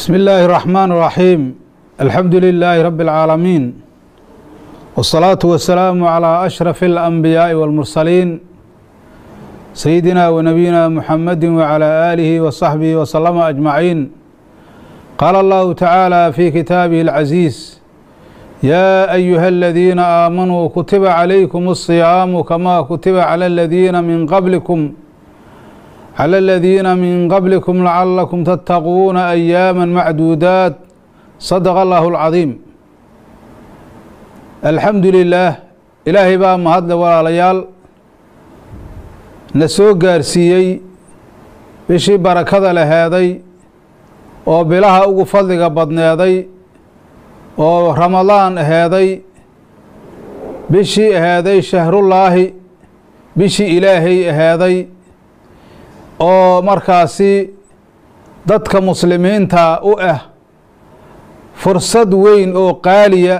بسم الله الرحمن الرحيم الحمد لله رب العالمين والصلاة والسلام على أشرف الأنبياء والمرسلين سيدنا ونبينا محمد وعلى آله وصحبه وسلم أجمعين. قال الله تعالى في كتابه العزيز: يا أيها الذين آمنوا كتب عليكم الصيام كما كتب على الذين من قبلكم لعلكم تتقون أياما معدودات. صدق الله العظيم. الحمد لله إلهي baa mahadle walaalayaal na soo gaarsiiyey bishii barakada laheeday oo bilaha ugu fadliga badneeday oo ramadaan aheeday bishii aheeday shahrullaahi bishii ilaahay aheeday oo markaasi dadka muslimiinta u ah fursad weyn oo qaaliya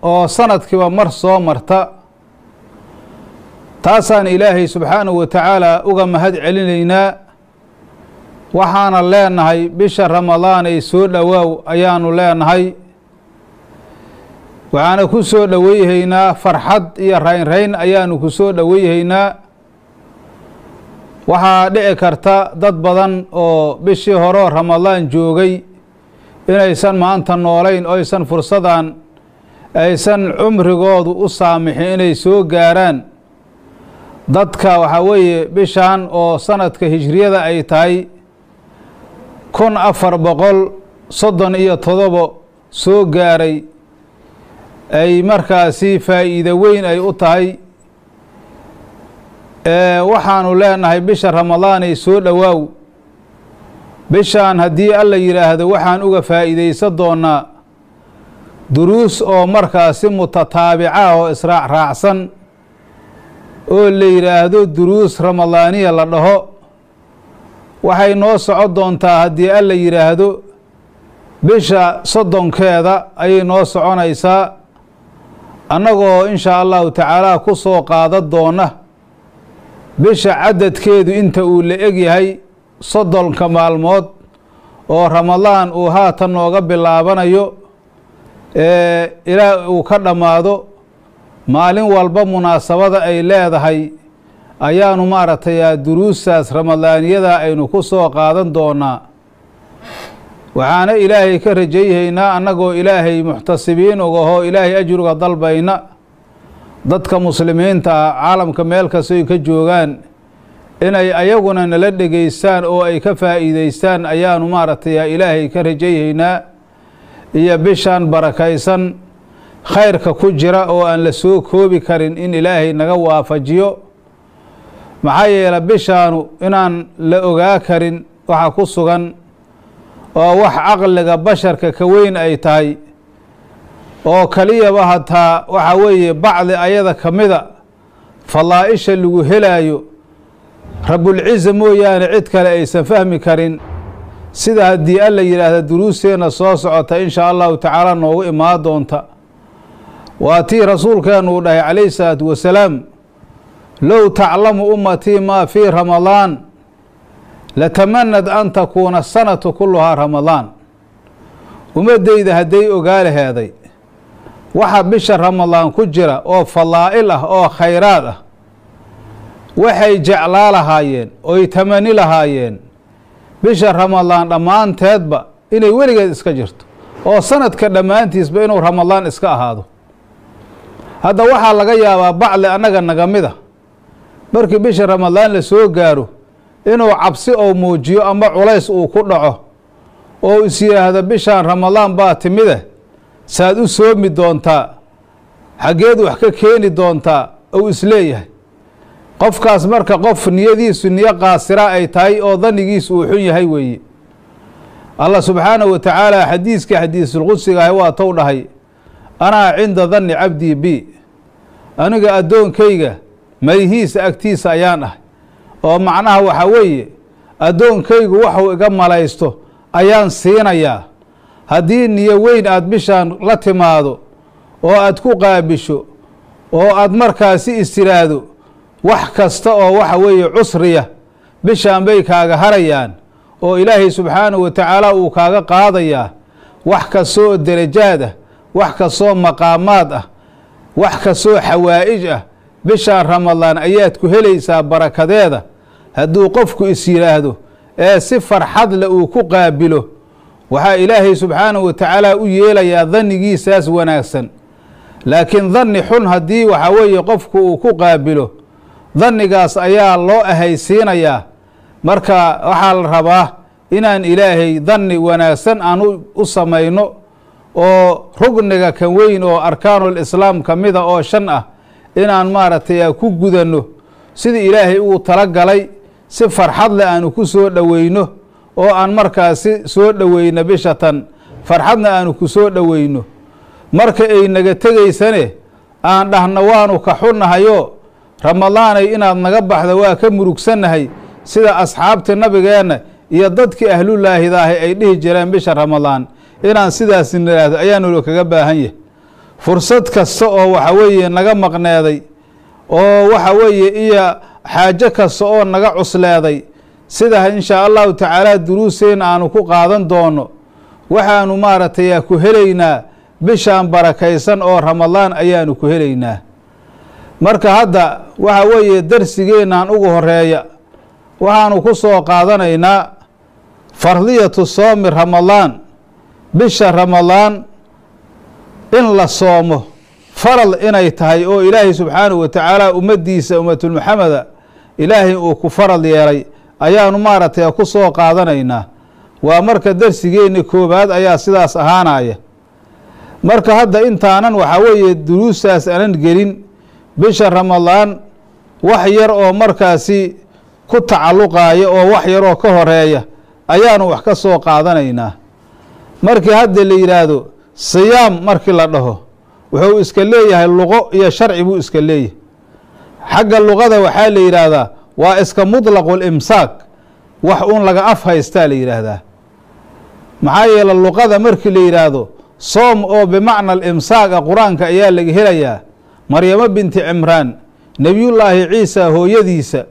oo sanadkiiba mar soo marta. taasaan ilaahay subxaanahu wa tacaala uga mahad celinaynaa. waxaana leenahay bisha ramadaan ay soo dhowaaw ayaanu leenahay. waxaana ku soo dhoweyhaynaa farxad iyo raynrayn ayaanu ku soo dhoweyhaynaa. waxaa dhici karta dad badan oo bishii horeo ramadaan joogay inaysan maanta noolayn oo aysan fursadan aysan cumrigoodu u saamixin inay soo gaaraan. dadka waxaa weeye bishan oo sanadka hijriyada ay tahay 1437 soo gaaray ay markaasi faa'iido weyn ay u tahay. waxaanu leenahay bisha ramadaan ay soo dhowaaw. bishaan haddii alla yidhaahdo waxaan uga faa'iidaysan doonaa duruus oo markaasi mutataabica oo israac raacsan oo la yidhaahdo duruus ramadaaniya la dhaho. waxay noo socon doontaa haddii alla yidhaahdo bisha 30keeda ayay noo soconaysaa, annagoo in shaa allahu tacaala ku soo qaadan doona bisha cadadkeedu inta uu la eg yahay 30 maalmood oo ramadaan uu haatan nooga bilaabanayo ilaa uu ka dhammaado. maalin walba munaasabada ay leedahay ayaanu maaragtay duruustaas ramadaaniyada aynu ku soo qaadan doonaa. waxaana ilaahay ka rajayhaynaa annagoo ilaahay muxtasibiin ogahoo ilaahay ajriga dalbayna dadka muslimiinta ah caalamka meel kastoy ka joogaan inay ayaguna nala dhegaystaan oo ay ka faa'iidaystaan ayaanu maaragtay ilaahay ka rajayhaynaa. iyo bishaan barakaysan khayrka ku jira oo aan la soo koobi karin in ilaahay naga waafajiyo. maxaa yeele bishaanu inaan la ogaa karin waxa ku sugan oo wax caqliga basharka ka weyn ay tahay oo kaliyaba hataa waxaa weeye bacdi ayada ka mida fadaa'isha lagu helaayo rabbulciza mooyaane cid kale aysan fahmi karin. sida haddii alla yidhaahda duruusteenna soo socota in shaa allahu tacaala noogu imaan doonta. waa tii rasuulkeenu uu dhahay calayhi salaatu wasalaam: low taclamu ummatii maa fii ramadaan latamanad an takuuna sanatu kulluhaa ramadaan. ummaddayda hadday ogaa laheeday waxa bisha ramadaan ku jira oo fadaa'il ah oo khayraad ah, waxay jeclaa lahaayeen oy tamani lahaayeen bisha ramadaan dhammaanteedba inay weligeed iska jirto oo sanadka dhammaantiisba inuu ramadaan iska ahaado. hadda waxaa laga yaabaa bacdi annaga naga mida markii bisha ramadaan la soo gaaro inuu cabsi oo muujiyo ama culays uu ku dhaco oo is yidhaahdo bishaan ramadaan baa timide saad u soomi doontaa, xaggeed wax ka keeni doontaa ou isleeyahay. qofkaas marka qof niyadiisu niyo qaasira ay tahay oo danigiisu uu xun yahay weeye. allah subxaanahu wa tacaala xadiiskii xadiisulqudsiga ahi waa tou dhahay: anaa cinda danni cabdii bi, aniga addoonkayga malihiisa agtiisa ayaan ahay. oo macnaha waxaa weeye addoonkaygu waxuu iga malaysto ayaan siinayaa. haddii niyo weyn aad bishaan la timaado oo aad ku qaabisho oo aad markaasi istiraahdo wax kasta oo waxa weeye cusriya bishaan bay kaaga harayaan oo ilaahay subxaanahu wa tacaala uu kaaga qaadayaa wax kastoo darajaad ah, wax kastoo maqaamaad ah, wax kastoo xawaa'ij ah. bishaan ramadaan ayaad ku helaysaa barakadeeda hadduu qofku is yidhaahdo ee si farxad le uu ku qaabilo. waxaa ilaahay subxaanahu wa tacaala u yeelayaa dannigiisaas wanaagsan. laakiin danni xun haddii waxaa weeye qofku uu ku qaabilo, dannigaas ayaa loo ahaysiinayaa. marka waxaa la rabaa inaan ilaahay danni wanaagsan aan u samayno oo rugniga kan weyn oo arkaanul islaam ka mida oo 5 ah inaan maaragtay ku gudanno sidii ilaahay uu talagalay, si farxad leh aanu ku soo dhoweyno oo aan markaasi soo dhoweyno bishatan farxadna aanu ku soo dhoweyno. marka ay naga tegaysane aan dhahno waanu ka xunnahayo ramadaanay inaad naga baxdo waa ka murugsannahay, sida asxaabta nabigeenna iyo dadkii ahlullaahidaahi ay dhihi jireen bisha ramadaan. inaan sidaas niraahdo ayaanu kaga baahan yahay. fursad kasta oo waxa weeye naga maqneeday oo waxa weeye iyo xaajo kasta oo naga cusleeday, sida insha allahu tacaala duruuseena aanu ku qaadan doono, waxaanu maaragtay ku helaynaa bishaan barakaysan oo ramadaan ayaanu ku helaynaa. marka hadda waxa weeye darsigeenaan ugu horeeya waxaanu ku soo qaadanaynaa fardiyatu soomi ramadaan. bisha ramadaan in la soomo farad inay tahay oo ilaahay subxaanahu wa tacaala ummaddiisa ummatul muxameda ilaahay uu ku farad yeelay ayaanu maaragtay ku soo qaadanaynaa. waa marka darsigeenni koobaad ayaa sidaas ahaanaya. marka hadda intaanan waxaa weeye duruustaas aanan gelin, bisha ramadaan wax yar oo markaasi ku tacalluqaaya oo wax yaroo ka horeeya ayaanu wax ka soo qaadanaynaa. markii hadda la yidhaahdo siyaam markii la dhaho wuxuu iska leeyahay luqo iyo sharci buu iska leeyahay. xagga luqada waxaa la yidhaahdaa waa iska muطlaqul imsaak, wax uun laga af haystaa la yidhaahdaa. maxaa yeele luqada markii la yidhaahdo soom oo bimacna alimsaaka qur-aanka ayaa laga helayaa. maryamo binti cimraan nebiyullaahi ciisa hooyadiisa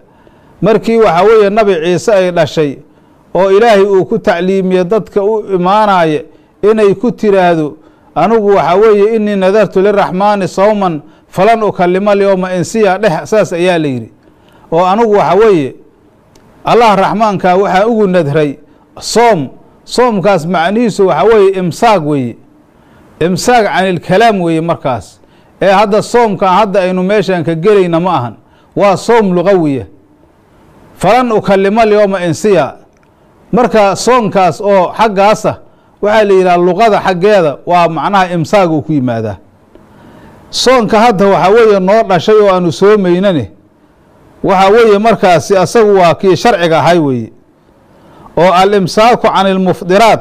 markii waxaa weeye nabi ciise ay dhashay oo ilaahay uu ku tacliimiye dadka u imaanaya inay ku tiraahdo anigu waxaa weeye inii nadartu liraxmaani sawman falan ukalima alyowma insiya dheh, saas ayaa la yidhi. oo anigu waxaa weeye allah raxmaankaa waxaa ugu nadray soom. soomkaas macnihiisu waxaa weeye imsaaq weeye, imsaaq can ilkalaam weeye markaas. ee hadda soomkan hadda aynu meeshaan ka gelayna ma ahan, waa soom luqawiya. falan ukalima alyowma insiya, marka soonkaas oo xaggaasa waxaa la yidhaha luqada xaggeeda waa macnaha imsaaq uu ku yimaadaa. soonka hadda waxaa weeye noo dhashay oo aanu soomaynane waxaa weeye markaasi asagu waa kii sharciga ahay weeye, oo alimsaaku can ilmufdiraat.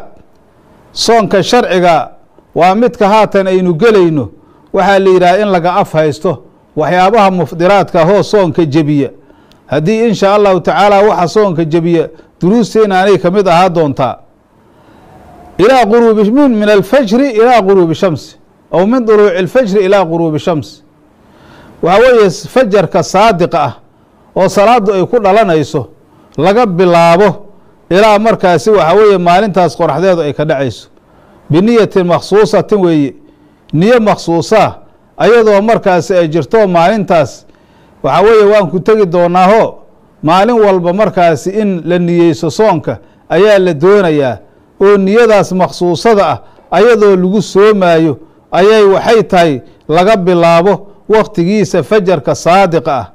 soonka sharciga waa midka haatan aynu gelayno, waxaa la yidhaha in laga af haysto waxyaabaha mufdiraadka hoo soonka jebiya. haddii insha allahu tacaala waxa soonka jebiya duruusteena anay ka mid ahaa doontaa. ilaa quruubi min alfajri ilaa quruubi shamsi aw min duluuci alfajri ilaa quruubi shamsi. waxaa weeye fajarka saadiqa ah oo salaadu ay ku dhalanayso laga bilaabo ilaa markaasi waxaa weeye maalintaas qoraxdeedu ay ka dhacayso biniyatin makhsuusatin weeye, niyo makhsuusa ayadoo markaasi ay jirto maalintaas. waxaa weeye waan ku tegi doonaaho maalin walba markaasi in la niyeyso soonka ayaa la doonayaa, oo niyadaas makhsuusada ah ayadoo lagu soomaayo ayay waxay tahay laga bilaabo waktigiisa fajarka saadiqa ah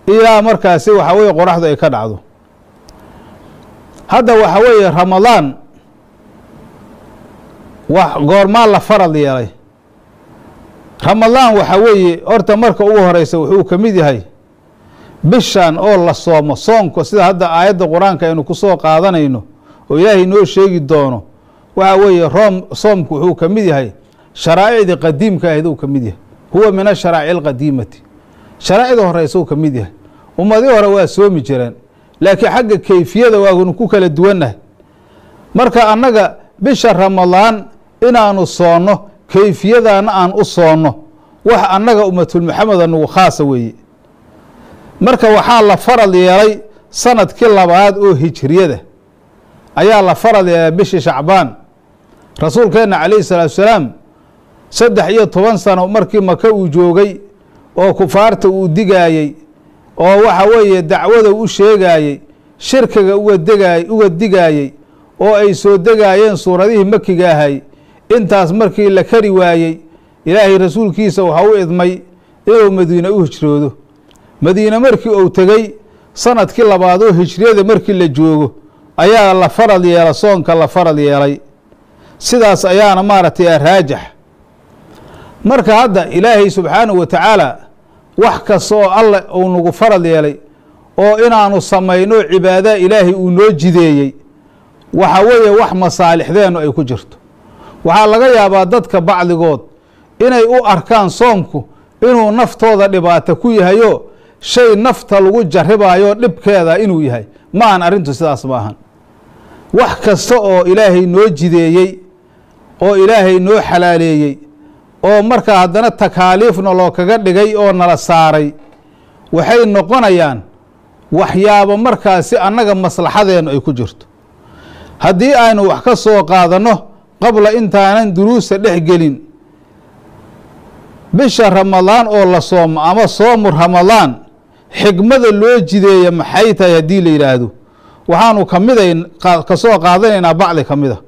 ilaa markaasi waxaa weeye qoraxdu ay ka dhacdo. hadda waxaa weeye ramadaan goormaa la farad yeelay. ramadaan waxaa weeye horta marka ugu horeysa wuxuu ka mid yahay bishan oo la soomo. soonka sida hadda aayadda qur-aanka aynu ku soo qaadanayno oo ilaahay noo sheegi doono, waxaa weeye soomku wuxuu ka mid yahay sharaa'icdii qadiimka ahayd uu ka mid yahay. huwa min asharaa'ici alqadiimati, sharaa'icda horeysa uu ka mid yahay. ummadii hore waa soomi jireen, laakiin xagga kayfiyada waanu ku kala duwannahay. marka annaga bisha ramadaan inaanu soonno kayfiyadaana aan u soonno wax annaga ummatulmuxameda nagu khaasa weeye. marka waxaa la farad yeelay sanadkii labaad oo hijriyada ayaa la farad yeelay bishii Shacbaan. Rasuulkeena calayhi salaatu wasalaam 13 sano markii Maka uu joogay oo kufaarta uu digaayay oo waxa weeye dacwada u sheegayay shirkiga uga digaayay oo ay soo degaayeen suuradihii makiga ahay. intaas markii la kari waayay ilaahay rasuulkiisa waxa uu idmay inuu Madiina u hijroodo. Madiina markii uu tagay sanadkii labaad oo hijriyada markii la joogo ayaa la farad yeelay soonka la farad yeelay. sidaas ayaana maaragtay raajax. marka hadda ilaahay subxaanahu wa tacaala wax kasta oo alle uu nagu farad yeelay oo inaanu samayno cibaada ilaahay uu noo jideeyey waxa weeye wax masaalixdeenu ay ku jirto. waxaa laga yaabaa dadka bacdigood inay u arkaan soomku inuu naftooda dhibaato ku yahayo shay nafta lagu jarribayo dhibkeeda inuu yahay. ma aan arrintu sidaas ma ahan. wax kasta oo ilaahay noo jideeyey oo ilaahay noo xalaaleeyey oo markaa haddana takaaliifna loo kaga dhigay oo nala saaray waxay noqonayaan waxyaabo markaasi annaga maslaxadeenu ay ku jirto. haddii aynu wax ka soo qaadanno qabla intaanan duruusta dhex gelin bisha Ramadaan oo la soomo ama soomu Ramadaan xigmada loo jideeya maxay tahay haddii la yidhaahdo waxaanu ka soo qaadanaynaa bacdi ka mid a.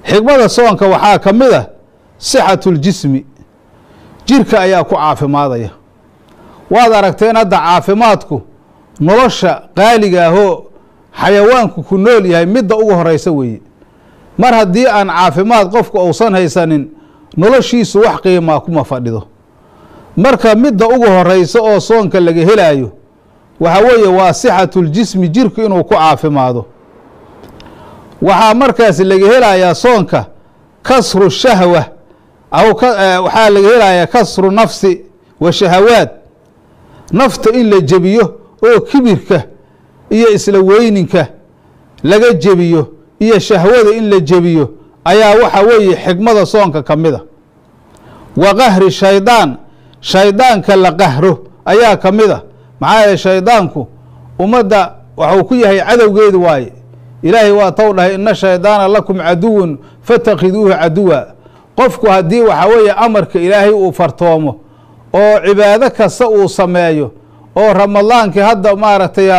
xigmada soonka waxaa ka mid a sixatul jismi, jirka ayaa ku caafimaadaya. waad aragteen hadda caafimaadku nolosha qaaliga ahoo xayawaanku ku nool yahay midda ugu horeysa weeye. mar haddii aan caafimaad qofku uusan haysanin noloshiisu wax qiimaa kuma fadhido. marka midda ugu horeysa oo soonka laga helaayo waxa weeye waa sixatul jismi, jirku inuu ku caafimaado. waxaa markaas laga helayaa soonka kasru shahwa waxaa laga helayaa kasru nafsi wa shahawaad, nafta in la jebiyo oo kibirka iyo isla weyninka laga jebiyo iyo shahwada in la jebiyo ayaa waxa weeye xigmada soonka ka mid a. wa qahri shaydaan, shaydaanka la qahro ayaa ka mid a. maxaa yeele shaydaanku ummadda waxuu ku yahay cadowgeedu waaye. ilaahay waa tou dhahay ina shaydaana lakum caduwun fatakhiduuhu caduwa. qofku haddii waxa weeye amarka ilaahay uu fartoomo oo cibaado kasta uu sameeyo oo ramadaankii hadda maaragtay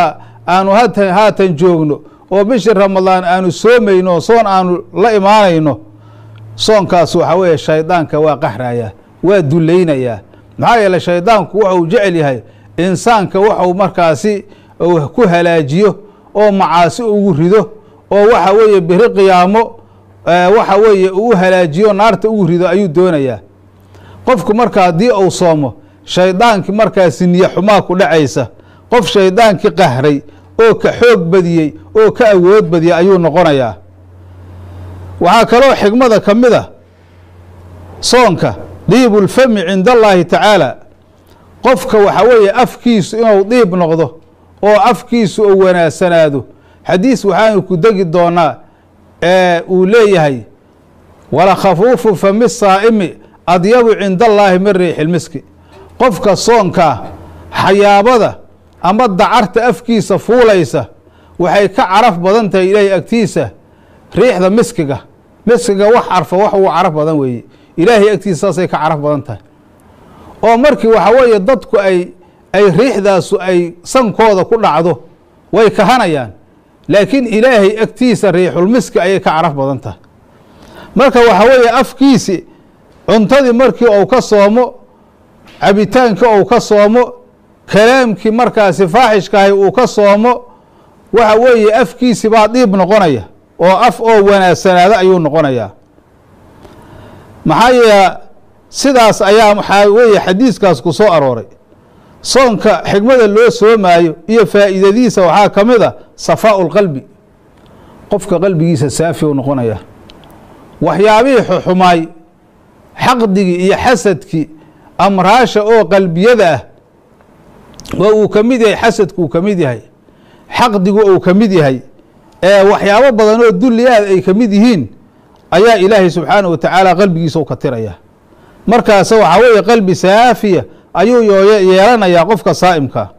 aanu haatan joogno oo bishii ramadaan aanu soomayno soon aanu la imaanayno, soonkaas waxa weeye shaydaanka waa qahraya, waa dulaynayaa. maxaa yeele shaydaanku wuxuu jecel yahay insaanka wuxuu markaasi ku halaajiyo oo macaasi ugu rido oo waxa weeye biri qiyaamo waxa weeye uu halaajiyo naarta ugu rido ayuu doonayaa. qofku marka haddii uu soomo shaydaankii markaasi niyo xumaa ku dhacaysa. qof shaydaankii qahray oo ka xoog badiyey oo ka awood badiyey ayuu noqonayaa. waxaa kaloo xigmada ka mid a soonka diibulfami cinda allaahi tacaala. qofka waxa weeye afkiisu inuu diib noqdo oo afkiisu uu wanaagsanaado. xadiis waxaanu ku degi doonaa uu leeyahay wala khafuufu fami saa'imi adyabu cinda allaahi min riixil miski. qofka soonkaa xayaabada ama dacarta afkiisa fuulaysa waxay ka caraf badan tahay ilaahay agtiisa riixda miskiga. miskiga wax carfa wax ugu caraf badan weeye. ilaahay agtiisa saasay ka caraf badan tahay. oo markii waxa weeye dadku ay riixdaasu ay sankooda ku dhacdo way kahanayaan, laakiin ilaahay agtiisa riixulmiski ayay ka caraf badan tahay. marka waxa weeye afkiisi cuntadii markii uu ka soomo, cabitaankii uu ka soomo, kalaamkii markaasi faaxishkahay uu ka soomo, waxa weeye afkiisi baa diib noqonaya oo af oo wanaagsanaada ayuu noqonayaa. maxaa yeele sidaas ayaa waxaa weeye xadiiskaas ku soo arooray. soonka xigmada loo soomaayo iyo faa'iidadiisa waxaa ka mid a safaa'u lqalbi. qofka qalbigiisa saafi u noqonaya. waxyaabihii xumaay xaqdigii iyo xasadkii amraasha oo qalbiyada ah oo uu ka mid yahay, xasadku uu ka mid yahay, xaqdigu uu ka mid yahay, waxyaabo badan oo dulliyaad ay ka mid yihiin ayaa ilaahay subxaanahu wa tacaala qalbigiisa u ka tiraya. markaas waxaa weeye qalbi saafiya ayuu yeelanayaa qofka saa'imka.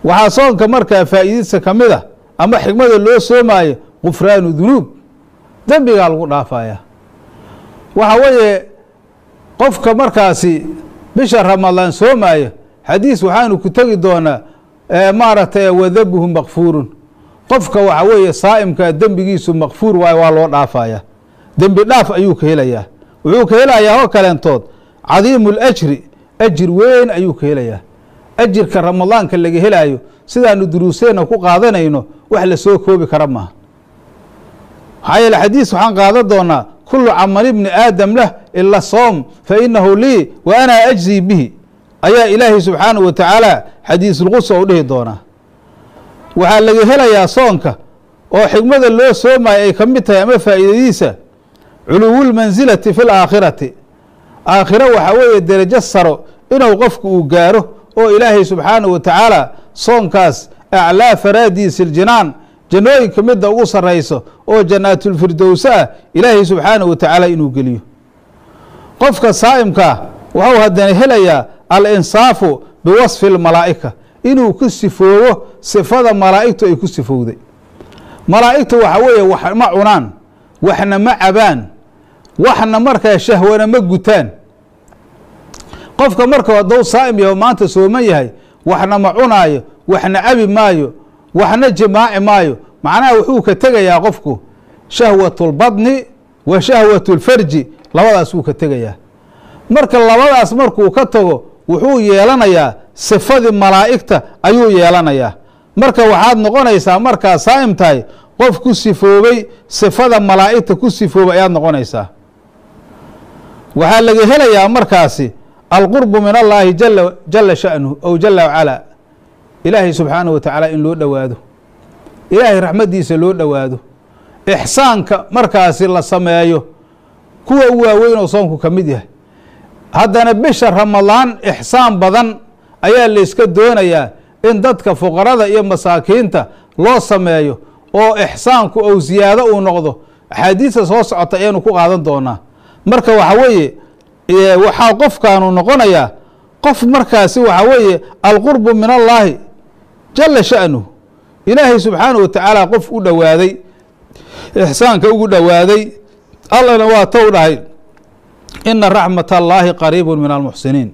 waxaa soonka markaa faa'iidadiisa ka mid a أما حكمة اللو سوماي غفران ذنوب ذنبي قال غفايا وحوي قفك مركاسي بشهر رمضان سوماي حديث وحانو كتغي دونا مارته وذبه مغفور قفك وحوي صائمك ذنبيسو مغفور واي والو دافايا ذنبي داف ايو كهيليا وحو كهيليا هو كلانتود عظيم الاجر اجر وين ايو كهيليا اجر كرمضان كلغي هلايو sidaanu duruuseena ku qaadanayno wax la soo koobi kara ma hayla hadith waxaan qaadan doonaa kullu amal ibn aadam lah illa sawm fa innahu li wa ana ajzi bihi ayaa ilaahi subhanahu wa ta'ala hadith al-qudsi oo dhihi doona waxa laga helayaa soonka oo xigmada loo soomay ay kamid tahay ama faa'iidadiisa ulul manzilati fil aakhirati aakhira waxa weeye darajo saro inuu qofku uu gaaro oo ilaahi subhanahu wa ta'ala صونكاس أعلى فراديس الجنان جنوي كمدة أغسر رئيسه أو جنات الفردوسة إلهي سبحانه وتعالى إنه قليه قفك صائمك وهو هدني هليا الإنصاف بوصف الملائكة إنه كسفوه صفة ملائكته يكسفوه دي ملائكته وحوية وحنا عنان وحنا معبان وحنا مركة شهوة مقتان قفك مركة ودو صائم يومانت سوميه وحنا معونايو وحنا عبي مايو وحنا جماع مايو معناه وحوك تغيا قفكو شهوة البطن وشهوة الفرج لبداس وك تغيا marka labadaas markuu ka tago wuxuu yeelanayaa sifadii malaa'ikta ayuu yeelanayaa marka waxaad noqonaysaa marka saa'im tahay qof ku sifoobay sifada malaa'ikta ku sifoobay ayaad noqonaysaa waxa laga helayaa markaasi القرب من الله جل شأنه أو جل وعلا إلهي سبحانه وتعالى إن لو دواده إلهي رحمته لو دواده إحسانك مركز الله سمايه كوا هو وين وصانك كمديه هذا نبشر رمضان إحسان بدن أيا اللي يسكدون أيا إن دتك فقراء يا مساكينته لو سمايه أو إحسانك أو زيادة أو نقضه حديث صوص عطيانه كو قادن دونا مركز وحوي waxaa qofkaanu noqonayaa qof markaasi waxa weeye alqurb min Allah jalla sha'nuhu ilaahi subhanahu wa ta'ala qof u dhawaaday ihsaanka ugu dhawaaday allana waa tawdahay inna rahmatallahi qaribun min almuhsinin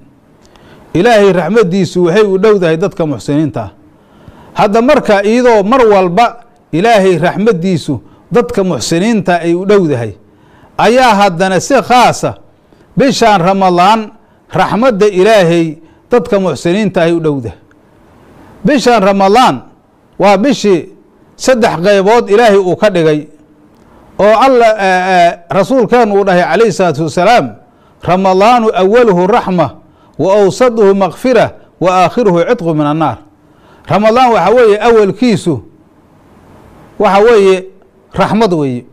ilaahi rahmadiisu waxay u dhawdahay dadka muhsiniinta hadda marka iyadoo mar walba ilaahi rahmadiisu dadka muhsiniinta ay u dhawdahay ayaa haddana si khaasa بشان رمضان رحمة إلهي تدك محسنين تاهي ودوده بشان رمضان وبشي سدح غيبات إلهي وكدغي او الله رسول كان وله عليه الصلاة والسلام رمضان أوله الرحمة وأوسطه مغفرة وآخره عتق من النار رمضان وحوي أول كيسو وحوي رحمة وي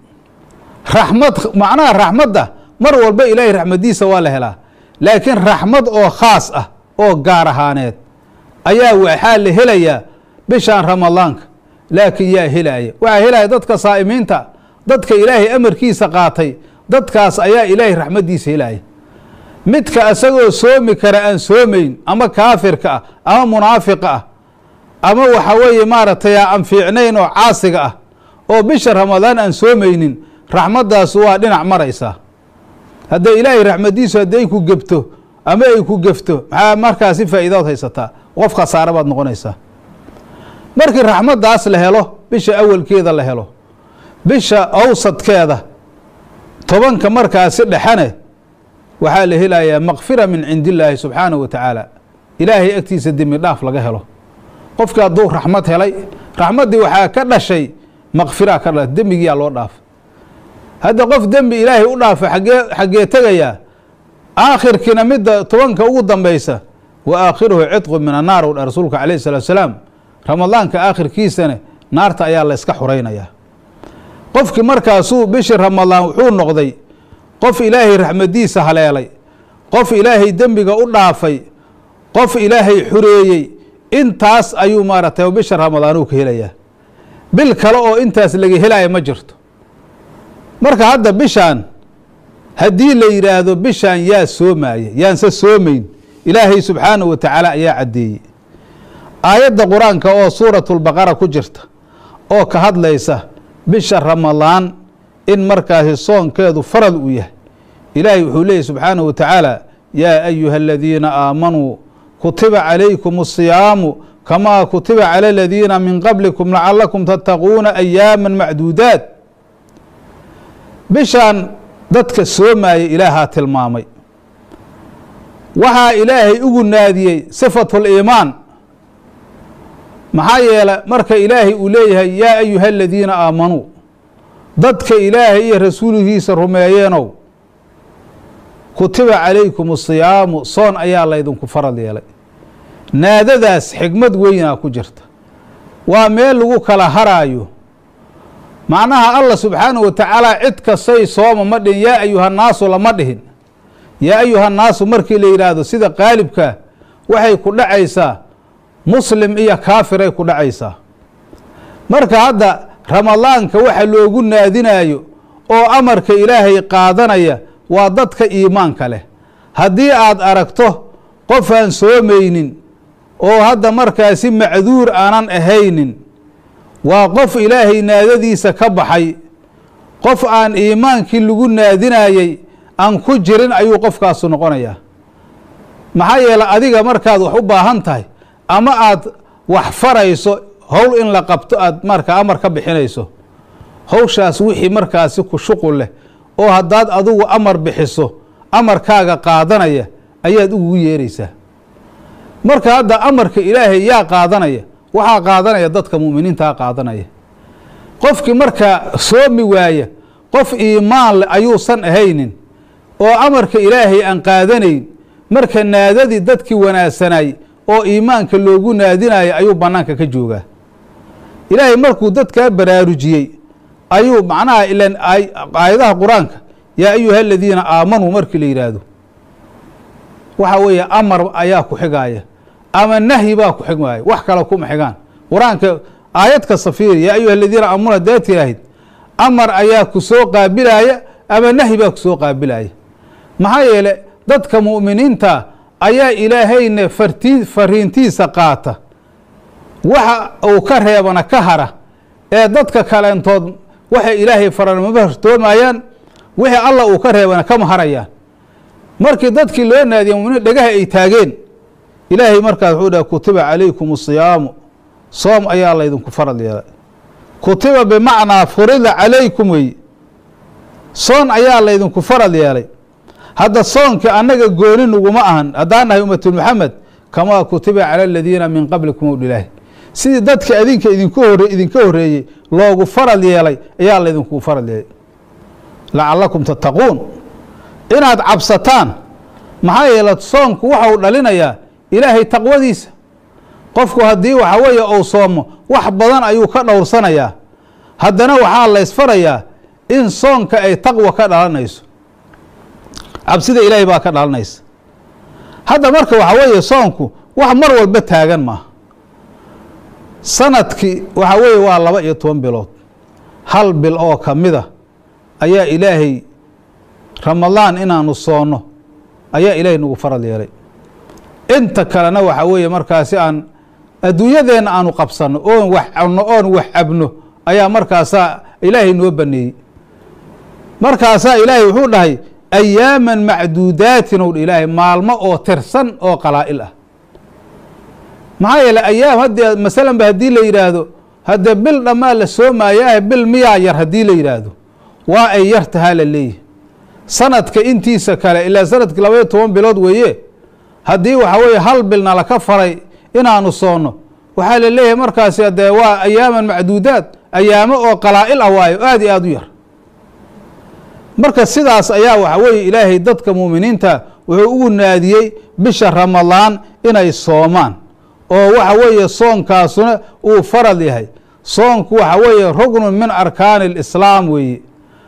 رحمة معناه رحمة ده مر والبا إلهي رحمديسا waa la helaa laakiin raxmad oo khaas ah oo gaar ahaaneed ayaa waxaa la helayaa bishaan ramadaanka laakiin yaa helaya waa helaya dadka saa'imiinta dadka ilaahay amarkiisa qaatay dadkaas ayaa ilaahay raxmadiisa helaya midka asagoo soomi kara aan soomayn ama kaafirka ah ama munaafiqa ah ama waxa weeye maaragtay aan fiicnayn oo caasiga ah oo bisha ramadaan aan soomaynin raxmadaas waa dhinac maraysa هذا إلهي رحمديسو هدي كو جبتو أما أي كو جفتو مركز فائدات هيستا وقف خسارة بعد نقونيسا مركز رحمة داس لهلو بيش أول كذا لهلو بيش أوسط كذا طبعا كمركز لحنه وحاله لا مغفرة من عند الله سبحانه وتعالى إلهي أكتيس الدم الله لقهله قفك الدور رحمة هلي رحمة دي وحا كذا شيء مغفرة كذا الدم يجي على الوضعف هذا قف دم إلهي أولى في حقيقة تجيا آخر كنا مدة طوانك أوضا بيسا وآخره عتق من النار ورسولك عليه الصلاة والسلام رمضان كآخر كيسنة نار تأيا الله يسكح رينا يا قف كمركاسو بشر رمضان وحور نقضي قف إلهي رحمدي سهلالي قف إلهي دمبك أولى في قف إلهي حريي انتاس أيو مارته وبشر رمضان وكهليا بالكلاو انتاس اللي هلاي مجرته marka hadda bishaan hadii la yiraahdo bishaan yaa soomay yaan soomayn ilaahay subhanahu wa ta'ala ayaa cadeeyay aayada quraanka oo suuratul baqara ku jirta oo ka hadlaysa bisha ramadaan in markaasi soonkeedu farad uu yahay. ilaahay wuxuu leeyahy subxaanahu wa tacaala yaa ayuha aladiina aamanuu kutiba calaykum الصiyaamu kamaa kutiba calى aladiina min qablikum lacalakum tattaquuna ayaama macduudaat. bishaan dadka soomaaya ilaahaa tilmaamay, waxaa ilaahay ugu naadiyey sifatu liimaan. maxaa yeele marka ilaahay uu leeyahay yaa ayuha aladiina aamanuu, dadka ilaahay iyo rasuulihiisa rumeeyeenow, kutiba calaykum الصiyaamu, soon ayaa laydinku farad yeelay. naadadaas xigmad weynaa ku jirta, waa meel lagu kala haraayo. macnaha allah subxaanahu wa tacaala cid kastay sooma ma dhihin yaa ayuhannaasu lama dhihin. yaa ayuhannaasu markii la yidhaahdo sida qaalibka waxay ku dhacaysaa muslim iyo kaafiray ku dhacaysaa. marka hadda ramadaanka waxa loogu naadinayo oo amarka ilaahay qaadanaya waa dadka iimaanka leh. haddii aad aragto qof aan soomaynin oo hadda markaasi macduur aanan ahaynin, waa qof ilaahay naadadiisa ka baxay, qof aan iimaankii lagu naadinayey aan ku jirin ayuu qofkaasu noqonayaa. maxaa yeele adiga markaad wax u baahan tahay ama aad wax farayso, howl in la qabto aad marka amar ka bixinayso, howshaas wixii markaasi ku shuqul leh oo haddaad adugu amar bixiso amarkaaga qaadanaya ayaad ugu yeeraysaa. marka hadda amarka ilaahay yaa qaadanaya? waxaa qaadanaya dadka mu'miniintaa qaadanaya. qofkii markaa soomi waaya, qof iimaan leh ayuusan ahaynin oo amarka ilaahay aan qaadanayn, marka naadadii dadkii wanaagsanay oo iimaanka loogu naadinaya ayuu bannaanka ka joogaa. ilaahay markuu dadkaa baraarujiyey ayuu macnaha ilan aayadaha qur-aanka yaa ayuha aladiina aamanuu markii la yidhaahdo waxa weeye amar ayaa ku xigaya ama nahyi baa ku xigmaya, wax kale kuma xigaan. qur-aanka aayad kasta fiiri yaa ayuha aladiina aamanuu haddaad tiraahid amar ayaa ku soo qaabilaya ama nahyi baa ku soo qaabilaya. maxaa yeele dadka mu'miniinta ayaa ilaahayna fariintiisa qaata, waxa uu ka reebana ka hara, ee dadka kaleentood waxay ilaahay faran maba hortoomayaan, wixii allah uu ka reebana kama harayaan. markii dadkii loo naadiyey muminiin dhagaha ay taageen, ilaahay markaas wuxuu dhaha kutiba calaykum الصiyaamu, soom ayaa laydinku farad yeelay. kutiba bimacnaa furida calaykum wey, soon ayaa laydinku farad yeelay. hadda soonkii annaga gooni nuguma ahan haddaan nahay ummatu maxamed, kamaa kutiba calى aladiina min qablikum ow ilaahi, sidii dadka adinka idinka horeeyey loogu farad yeelay ayaa laydinku farad yeelay lacalakum tattaquun, inaad cabsataan. maxaa yeele soonku waxau dhalinayaa ilaahay taqwadiisa. qofku haddii waxa weeye ou soomo wax badan ayuu ka dhowrsanayaa, haddana waxaa laysfarayaa in soonka ay taqwa ka dhalanayso, cabsida ilaahay baa ka dhalanaysa. hadda marka waxa weeye soonku wax mar walba taagan maaha. sanadkii waxa weeye waa 12 bilood, hal bil oo ka mida ayaa ilaahay ramadaan inaanu soonno ayaa ilaahay nagu farad yeelay. inta kalena waxa weeye markaasi aan adduunyadeenna aanu qabsanno oon wax cunno oon wax cabno ayaa markaasaa ilaahay noo baneeyey. markaasaa ilaahay wuxuu dhahay ayaaman macduudaatin ow ilaahay, maalmo oo tirsan oo qalaa'il ah. maxaa yeele ayaam haddii masalan ba haddii la yidhaahdo haddee bil dhammaan la soomaayaah, bil miyaa yar haddii la yidhaahdo waa ay yar tahaa la leeyahy. sanadka intiisa kale ilaa sanadkii 12 bilood weeye, haddii waxa weeye hal bilna laka faray inaanu soonno, waxaa la leeyahay markaasi dee waa ayaaman macduudaad, ayaamo oo qalaa'il ah waayo, aad iyo aad u yar. marka sidaas ayaa waxa weeye ilaahay dadka muuminiinta wuxuu ugu naadiyey bisha ramadaan inay soomaan, oo waxa weeye soonkaasuna uu farad yahay. soonku waxa weeye rugnun min arkaani اlislaam weeye,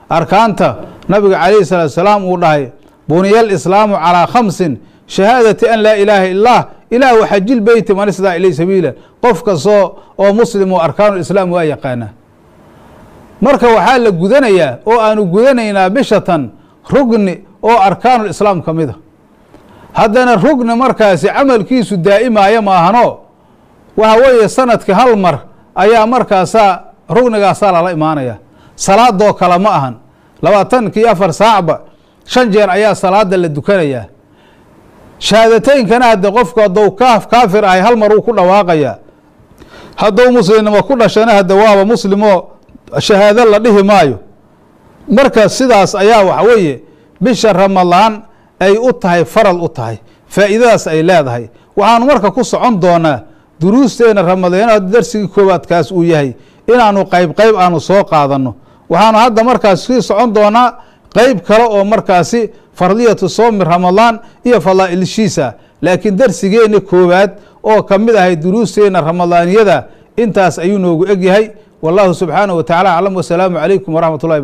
arkaanta nabiga calayhi الsalatu wasalaam uu dhahay buniya alislaamu calىa 5 shahaadati an laa ilaaha ilah ilah waxaji lbeyti man istaa ilay sabiila. qof kastoo oo muslim oo arkaanu islaam waa yaqaanaa. marka waxaa la gudanayaa oo aanu gudanaynaa bishatan rugni oo arkaanu islaam ka mida. haddana rugni markaasi camalkiisu daa'imaayo maahano, waxa weeye sanadkii hal mar ayaa markaasaa rugnigaasa lala imaanaya salaadoo kale ma ahan 24 saacba 5 jeer ayaa salaada la dukanayaa shahaadateyinkana hadda qofku hadduu kaafir ahay hal mar uu ku dhawaaqaya hadduu muslimnimo ku dhashana hadda waaba muslimo shahaado la dhihi maayo marka sidaas ayaa waxa weeye bisha ramadaan ay u tahay faral u tahay faa'iidadaas ay leedahay waxaanu marka ku socon doonaa duruusteena ramadaan darsigii koowaad kaas uu yahay inaanu qayb aanu soo qaadano waxaanu hadda markaas sii socon doonaa qayb kale oo markaasi fardiyatu soomi ramadaan iyo fadaa'ilishiisa laakiin darsigeena koowaad oo kamid ahay duruusteena ramadaaniyada intaas ayuu noogu eg yahay wallahu subhanahu wa ta'ala a'lam wa salaamu alaykum wa rahmatullahi